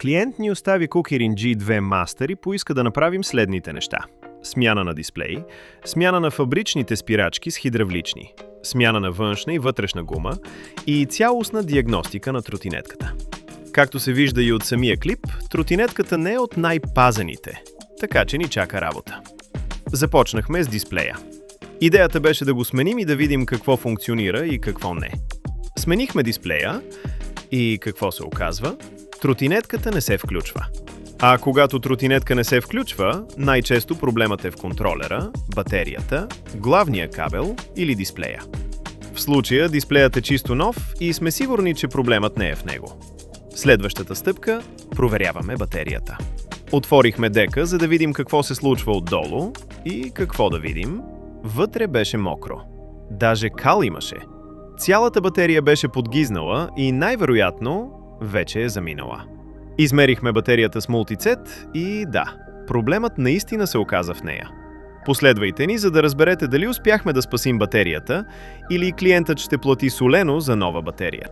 Клиент ни остави Kukirin G2 Master и поиска да направим следните неща. Смяна на дисплей, смяна на фабричните спирачки с хидравлични, смяна на външна и вътрешна гума и цялостна диагностика на тротинетката. Както се вижда и от самия клип, тротинетката не е от най-пазените, така че ни чака работа. Започнахме с дисплея. Идеята беше да го сменим и да видим какво функционира и какво не. Сменихме дисплея и какво се оказва? Тротинетката не се включва. А когато тротинетка не се включва, най-често проблемът е в контролера, батерията, главния кабел или дисплея. В случая дисплеят е чисто нов и сме сигурни, че проблемът не е в него. Следващата стъпка – проверяваме батерията. Отворихме дека, за да видим какво се случва отдолу и какво да видим. Вътре беше мокро. Даже кал имаше. Цялата батерия беше подгизнала и най-вероятно вече е заминала. Измерихме батерията с мултицет и да, проблемът наистина се оказа в нея. Последвайте ни, за да разберете дали успяхме да спасим батерията или клиентът ще плати солено за нова батерия.